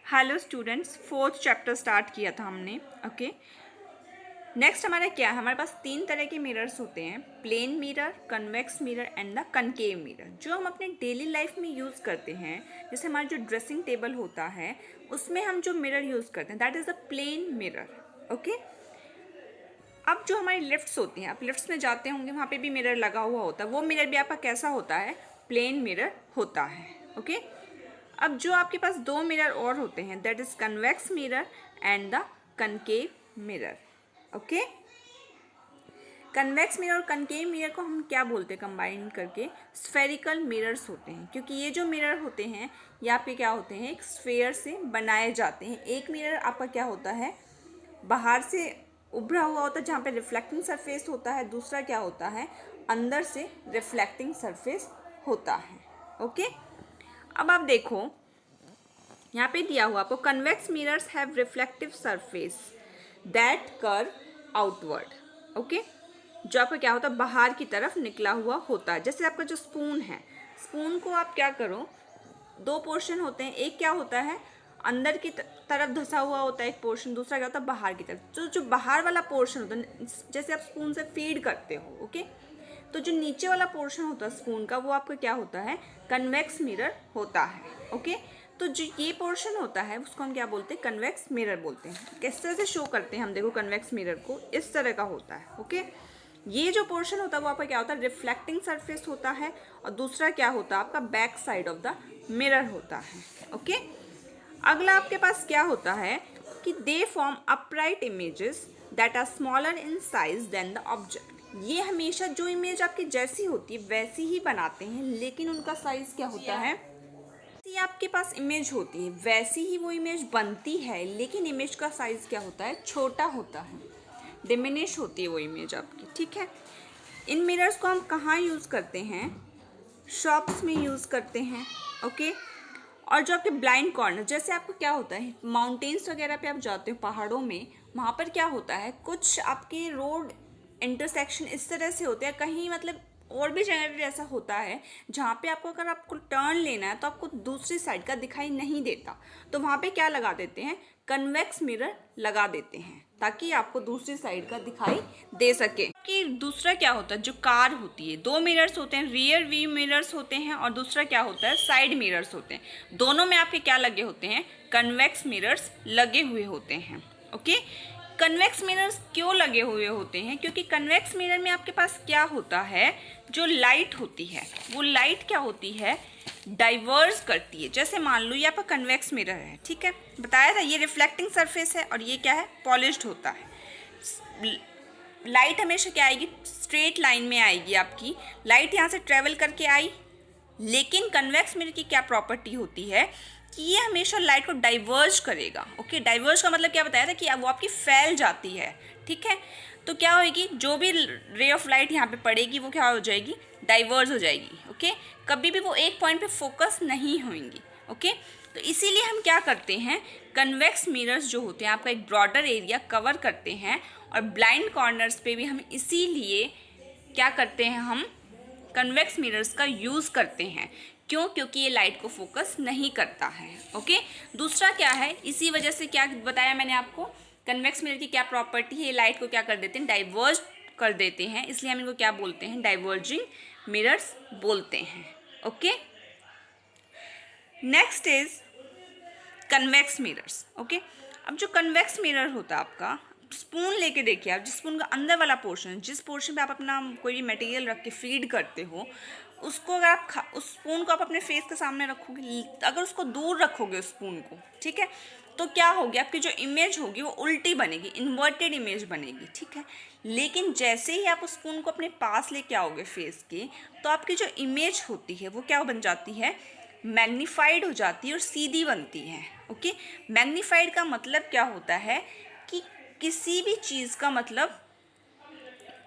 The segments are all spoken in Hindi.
Hello students, fourth chapter start किया था हमने। ओके, नेक्स्ट हमारा क्या है? हमारे पास तीन तरह के मिरर्स होते हैं, plane mirror, convex mirror and the concave mirror, जो हम अपने डेली लाइफ में यूज़ करते हैं। जैसे हमारा जो ड्रेसिंग टेबल होता है उसमें हम जो मिरर यूज़ करते हैं that is a plane mirror. Okay, अब जो हमारी लिफ्ट्स होती हैं, आप लिफ्ट्स में जाते होंगे, वहाँ पे भी मिरर लगा हुआ होता है। वो मिरर भी आपका कैसा होता है? प्लेन मिरर होता है। ओके, अब जो आपके पास दो मिरर और होते हैं that is convex mirror and the concave mirror. Okay, convex mirror और कनकेव मिरर को हम क्या बोलते हैं कंबाइन करके? स्फेरिकल मिरर्स होते हैं, क्योंकि ये जो मिरर होते हैं ये आपके क्या होते हैं? एक स्फेयर से बनाए जाते हैं। एक मिरर आपका क्या होता है? बाहर से उभरा हुआ होता है जहाँ पे रिफ्लेक्टिंग सरफेस होता है, दूसरा क्या होता है? अंदर से रिफ्लेक्टिंग सरफेस होता है। ओके, अब आप देखो यहाँ पे दिया हुआ आपको, convex mirrors have reflective surface that curve outward. Okay, जो आपका क्या होता है? बाहर की तरफ निकला हुआ होता है। जैसे आपका जो स्पून है, स्पून को आप क्या करो, दो पोर्शन होते हैं, एक क्या होता है? अंदर की तरफ धंसा हुआ होता है एक पोर्शन, दूसरा क्या होता है? बाहर की तरफ। जो बाहर वाला पोर्शन होता है, जैसे आप स्पून से फीड करते हो, ओके, तो जो नीचे वाला पोर्शन होता है स्पून का, वो आपका क्या होता है? कन्वेक्स मिरर होता है। ओके, तो जो ये पोर्शन होता है उसको हम क्या बोलते हैं? कन्वेक्स मिरर बोलते हैं। किस तरह से शो करते हैं हम? देखो, कन्वेक्स मिरर को इस तरह का होता है। ओके, ये जो पोर्शन होता है वो आपका क्या होता है? रिफ्लेक्टिंग सरफेस होता है, और दूसरा क्या होता है? आपका back side of the mirror होता है। ओके, अगला आपके पास क्या होता है कि they form upright images that are smaller in size than the object. ये हमेशा जो इमेज आपकी जैसी होती है वैसी ही बनाते हैं, लेकिन उनका साइज क्या होता है? जैसी आपके पास इमेज होती है वैसी ही वो इमेज बनती है, लेकिन इमेज का साइज क्या होता है? छोटा होता है, डिमिनिश होती है वो इमेज आपकी। ठीक है, इन मिरर्स को हम कहाँ यूज़ करते हैं? शॉप्स में यूज़ करते हैं। ओके, और जो आपके ब्लाइंड कॉर्नर, जैसे आपको क्या होता है, माउंटेन्स वगैरह पे आप जाते हो, पहाड़ों में, वहाँ पर क्या होता है, कुछ आपके रोड इंटरसेक्शन इस तरह से होते हैं, कहीं मतलब और भी जगह पे ऐसा होता है जहाँ पे आपको, अगर आपको टर्न लेना है तो आपको दूसरी साइड का दिखाई नहीं देता, तो वहाँ पे क्या लगा देते हैं? कन्वेक्स मिरर लगा देते हैं, ताकि आपको दूसरी साइड का दिखाई दे सके। कि दूसरा क्या होता है, जो कार होती है, दो मिरर्स होते हैं, रियर व्यू मिरर्स होते हैं, और दूसरा क्या होता है? साइड मिरर्स होते हैं। दोनों में आपके क्या लगे होते हैं? कन्वेक्स मिरर्स लगे हुए होते हैं। ओके, कन्वेक्स मिरर्स क्यों लगे हुए होते हैं? क्योंकि कन्वेक्स मिरर में आपके पास क्या होता है? जो लाइट होती है वो लाइट क्या होती है? डाइवर्ज करती है। जैसे मान लो ये आपका कन्वेक्स मिरर है, ठीक है, बताया था ये रिफ्लेक्टिंग सरफेस है, और ये क्या है? पॉलिश्ड होता है। लाइट हमेशा क्या आएगी? स्ट्रेट लाइन में आएगी आपकी। लाइट यहाँ से ट्रेवल करके आई, लेकिन कन्वेक्स मिरर की क्या प्रॉपर्टी होती है कि ये हमेशा लाइट को डाइवर्ज करेगा। ओके, डाइवर्ज का मतलब क्या बताया था? कि वो आपकी फैल जाती है। ठीक है, तो क्या होगी? जो भी रे ऑफ लाइट यहाँ पे पड़ेगी वो क्या हो जाएगी? डाइवर्ज हो जाएगी। ओके, कभी भी वो एक पॉइंट पे फोकस नहीं होंगी। ओके, तो इसीलिए हम क्या करते हैं? कन्वेक्स मिरर्स जो होते हैं आपका एक ब्रॉडर एरिया कवर करते हैं, और ब्लाइंड कॉर्नर्स पे भी हम इसीलिए क्या करते हैं? हम कन्वेक्स मिरर्स का यूज़ करते हैं। क्यों? क्योंकि ये लाइट को फोकस नहीं करता है। ओके, दूसरा क्या है? इसी वजह से क्या बताया मैंने आपको, कन्वेक्स मिरर की क्या प्रॉपर्टी है? ये लाइट को क्या कर देते हैं? डाइवर्ज कर देते हैं, इसलिए हम इनको क्या बोलते हैं? डाइवर्जिंग मिरर्स बोलते हैं। Okay, next is convex mirrors. Okay, अब जो कन्वेक्स मिरर होता है आपका, स्पून लेके देखिए आप, जिस स्पून का अंदर वाला पोर्शन, जिस पोर्शन पे आप अपना कोई भी मटेरियल रख के फीड करते हो, उसको अगर आप उस स्पून को आप अपने फेस के सामने रखोगे, अगर उसको दूर रखोगे उस स्पून को, ठीक है, तो क्या होगी? आपकी जो इमेज होगी वो उल्टी बनेगी, इन्वर्टेड इमेज बनेगी। ठीक है, लेकिन जैसे ही आप उस स्पून को अपने पास लेके आओगे फेस के, तो आपकी जो इमेज होती है वो क्या बन जाती है? मैग्नीफाइड हो जाती है और सीधी बनती है। ओके, मैग्नीफाइड का मतलब क्या होता है? कि किसी भी चीज़ का मतलब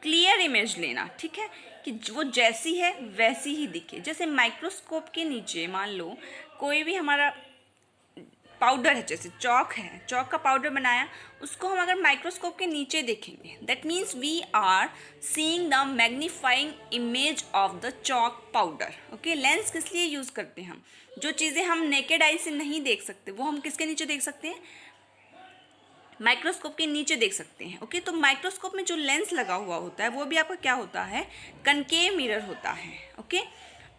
क्लियर इमेज लेना। ठीक है, कि वो जैसी है वैसी ही दिखे। जैसे माइक्रोस्कोप के नीचे मान लो कोई भी हमारा पाउडर है, जैसे चौक है, चौक का पाउडर बनाया, उसको हम अगर माइक्रोस्कोप के नीचे देखेंगे, that means we are seeing the magnifying image of the chalk powder. Okay, lens किस लिए यूज़ करते हैं हम? जो चीज़ें हम नेकेड आई से नहीं देख सकते वो हम किसके नीचे देख सकते हैं? माइक्रोस्कोप के नीचे देख सकते हैं। ओके, तो माइक्रोस्कोप में जो लेंस लगा हुआ होता है वो भी आपका क्या होता है? कनकेव मिरर होता है। ओके,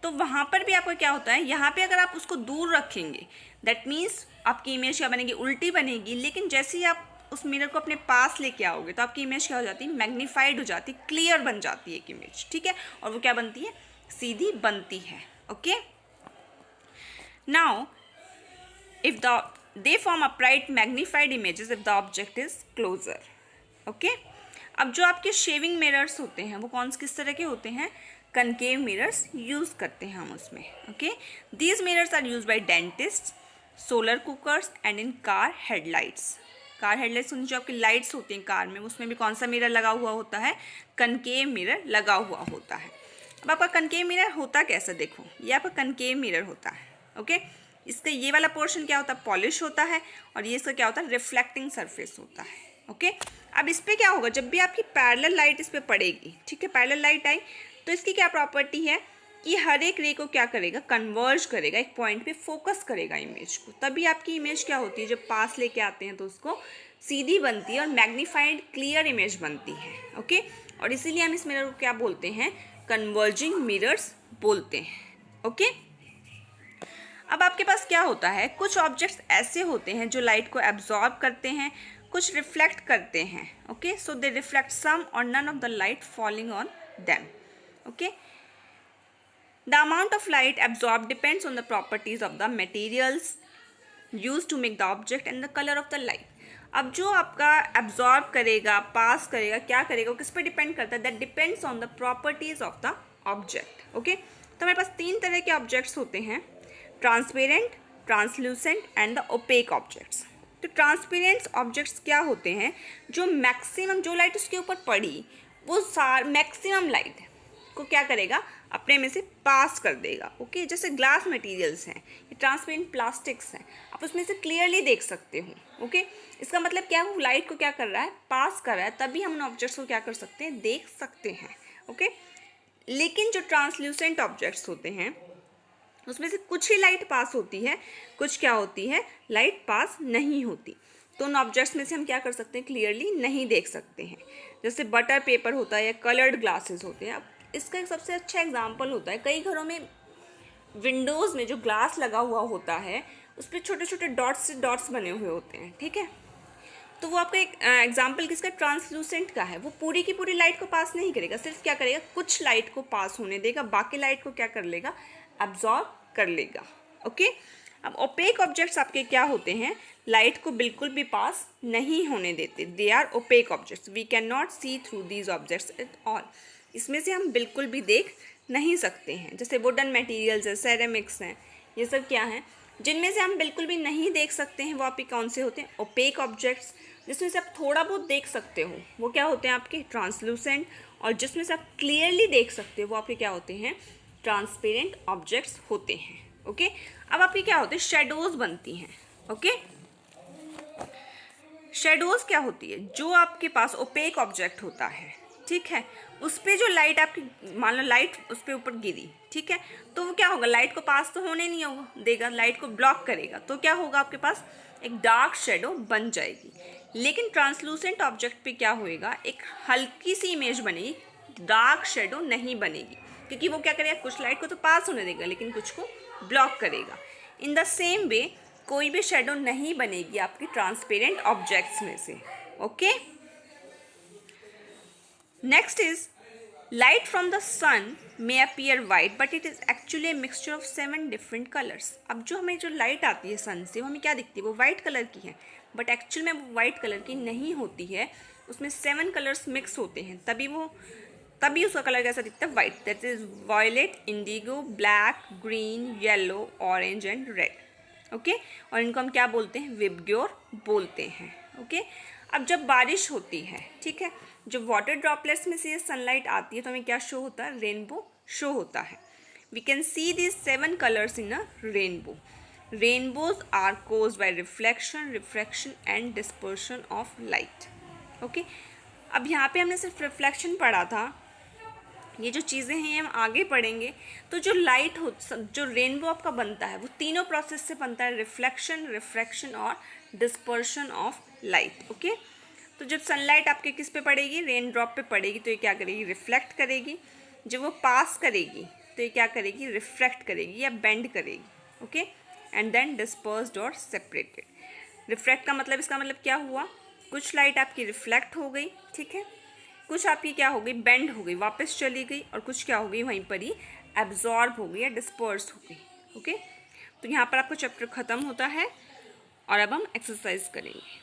तो वहाँ पर भी आपका क्या होता है, यहाँ पे अगर आप उसको दूर रखेंगे दैट मीन्स आपकी इमेज क्या बनेगी? उल्टी बनेगी। लेकिन जैसे ही आप उस मिरर को अपने पास लेके आओगे तो आपकी इमेज क्या हो जाती है? मैग्नीफाइड हो जाती है, क्लियर बन जाती है एक इमेज। ठीक है, और वो क्या बनती है? सीधी बनती है। Okay, now if they form upright magnified images if the object is closer. Okay, अब जो आपके शेविंग मिरर्स होते हैं वो किस तरह के होते हैं? कनकेव मिरर्स यूज़ करते हैं हम उसमें। Okay, these mirrors are use by dentist, solar cookers and in car headlights. Car headlights जो आपकी लाइट्स होती हैं कार में, उसमें भी कौन सा मिरर लगा हुआ होता है? कनकेव मिरर लगा हुआ होता है। अब आपका कनकेव मिरर होता कैसा? देखो, ये आपका कनकेव मिरर होता है। ओके, इसका ये वाला पोर्शन क्या होता है? पॉलिश होता है, और ये इसका क्या होता है? रिफ्लेक्टिंग सरफेस होता है। ओके, अब इस पर क्या होगा? जब भी आपकी पैरेलल लाइट इस पर पड़ेगी, ठीक है, पैरेलल लाइट आई तो इसकी क्या प्रॉपर्टी है कि हर एक रे को क्या करेगा? कन्वर्ज करेगा, एक पॉइंट पे फोकस करेगा इमेज को, तभी आपकी इमेज क्या होती है? जब पास लेके आते हैं तो उसको सीधी बनती है और मैग्नीफाइड क्लियर इमेज बनती है। ओके, और इसीलिए हम इस मिरर को क्या बोलते हैं? कन्वर्जिंग मिरर्स बोलते हैं। ओके, अब आपके पास क्या होता है? कुछ ऑब्जेक्ट्स ऐसे होते हैं जो लाइट को एब्जॉर्ब करते हैं, कुछ रिफ्लेक्ट करते हैं। ओके, सो दे रिफ्लेक्ट सम और none of the light falling on them. Okay, the amount of light absorb depends on the properties of the materials use to make the object and the colour of the light. अब जो आपका एब्जॉर्ब करेगा, पास करेगा, क्या करेगा, वो किस पर डिपेंड करता है? That depends on the properties of the object. Okay, तो हमारे पास 3 तरह के ऑब्जेक्ट्स होते हैं, transparent, translucent and the opaque objects. तो ट्रांसपेरेंट ऑब्जेक्ट्स क्या होते हैं? जो मैक्सिमम जो लाइट उसके ऊपर पड़ी वो मैक्सिमम लाइट को क्या करेगा? अपने में से पास कर देगा। ओके, जैसे ग्लास मटेरियल्स हैं, ये ट्रांसपेरेंट प्लास्टिक्स हैं, आप उसमें से क्लियरली देख सकते हो। ओके, इसका मतलब क्या है? वो लाइट को क्या कर रहा है? पास कर रहा है, तभी हम उन ऑब्जेक्ट्स को क्या कर सकते हैं? देख सकते हैं। ओके, लेकिन जो ट्रांसल्यूसेंट ऑब्जेक्ट्स होते हैं उसमें से कुछ ही लाइट पास होती है, कुछ क्या होती है? लाइट पास नहीं होती। तो उन ऑब्जेक्ट्स में से हम क्या कर सकते हैं? क्लियरली नहीं देख सकते हैं। जैसे बटर पेपर होता है या कलर्ड ग्लासेस होते हैं। अब इसका एक सबसे अच्छा एग्जांपल होता है, कई घरों में विंडोज़ में जो ग्लास लगा हुआ होता है उस पर छोटे छोटे डॉट्स बने हुए होते हैं। ठीक है, तो वो आपका एक एग्जाम्पल किसका? ट्रांसलूसेंट का है। वो पूरी की पूरी लाइट को पास नहीं करेगा, सिर्फ क्या करेगा? कुछ लाइट को पास होने देगा, बाकी लाइट को क्या कर लेगा? एब्जॉर्ब कर लेगा। ओके, अब ओपेक ऑब्जेक्ट्स आपके क्या होते हैं? लाइट को बिल्कुल भी पास नहीं होने देते। They are opaque objects, we can not see through these objects at all. इसमें से हम बिल्कुल भी देख नहीं सकते हैं। जैसे वुडन मटेरियल्स है, सेरेमिक्स हैं, ये सब क्या हैं जिनमें से हम बिल्कुल भी नहीं देख सकते हैं, वो आपके कौन से होते हैं? Opaque objects. जिसमें से आप थोड़ा बहुत देख सकते हो वो क्या होते हैं? आपके ट्रांसलूसेंट। और जिसमें से आप क्लियरली देख सकते हो वो आपके क्या होते हैं? ट्रांसपेरेंट ऑब्जेक्ट्स होते हैं। ओके, अब आपके क्या होते हैं? शेडोज बनती हैं। ओके, शेडोज क्या होती है? जो आपके पास ओपेक ऑब्जेक्ट होता है, ठीक है, उस पर जो लाइट आपकी, मान लो लाइट उस पर ऊपर गिरी, ठीक है, तो वो क्या होगा? लाइट को पास तो होने नहीं होगा देगा, लाइट को ब्लॉक करेगा, तो क्या होगा? आपके पास एक डार्क शेडो बन जाएगी। लेकिन ट्रांसलूसेंट ऑब्जेक्ट पे क्या होएगा? एक हल्की सी इमेज बनेगी, डार्क शेडो नहीं बनेगी, क्योंकि वो क्या करेगा? कुछ लाइट को तो पास होने देगा लेकिन कुछ को ब्लॉक करेगा। इन द सेम वे कोई भी शेडो नहीं बनेगी आपकी ट्रांसपेरेंट ऑब्जेक्ट्स में से। Okay, next is light from the sun may appear white but it is actually a mixture of 7 different colours. अब जो हमें जो लाइट आती है सन से वो हमें क्या दिखती है? वो वाइट कलर की है, बट एक्चुअल में वो वाइट कलर की नहीं होती है, उसमें 7 कलर्स मिक्स होते हैं, तभी उसका कलर कैसा दिखता है? White. That is violet, indigo, black, green, yellow, orange and red. Okay, और इनको हम क्या बोलते हैं? विबग्योर बोलते हैं। ओके, अब जब बारिश होती है, ठीक है, जब वाटर ड्रॉपलेट्स में से सनलाइट आती है तो हमें क्या शो होता है? रेनबो शो होता है। We can see this 7 colours in a rainbow. Rainbows are caused by reflection, refraction and dispersion of light. Okay, अब यहाँ पे हमने सिर्फ रिफ्लेक्शन पढ़ा था, ये जो चीज़ें हैं हम आगे पढ़ेंगे। तो जो लाइट हो, जो रेनबो आपका बनता है वो तीनों प्रोसेस से बनता है, रिफ्लेक्शन, रिफ्रैक्शन और डिस्पर्शन ऑफ लाइट। ओके, तो जब सनलाइट आपके किस पे पड़ेगी, रेन ड्रॉप पे पड़ेगी, तो ये क्या करेगी, रिफ्लेक्ट करेगी। जब वो पास करेगी तो ये क्या करेगी, रिफ्रैक्ट करेगी या बेंड करेगी। ओके, एंड देन डिस्पर्स्ड और सेपरेटेड। रिफ्रैक्ट का मतलब, इसका मतलब क्या हुआ, कुछ लाइट आपकी रिफ्लेक्ट हो गई, ठीक है, कुछ आपकी क्या हो गई, बेंड हो गई, वापस चली गई, और कुछ क्या हो गई, वहीं पर ही एब्जॉर्ब हो गई या डिस्पर्स हो गई। ओके, तो यहाँ पर आपका चैप्टर ख़त्म होता है और अब हम एक्सरसाइज करेंगे।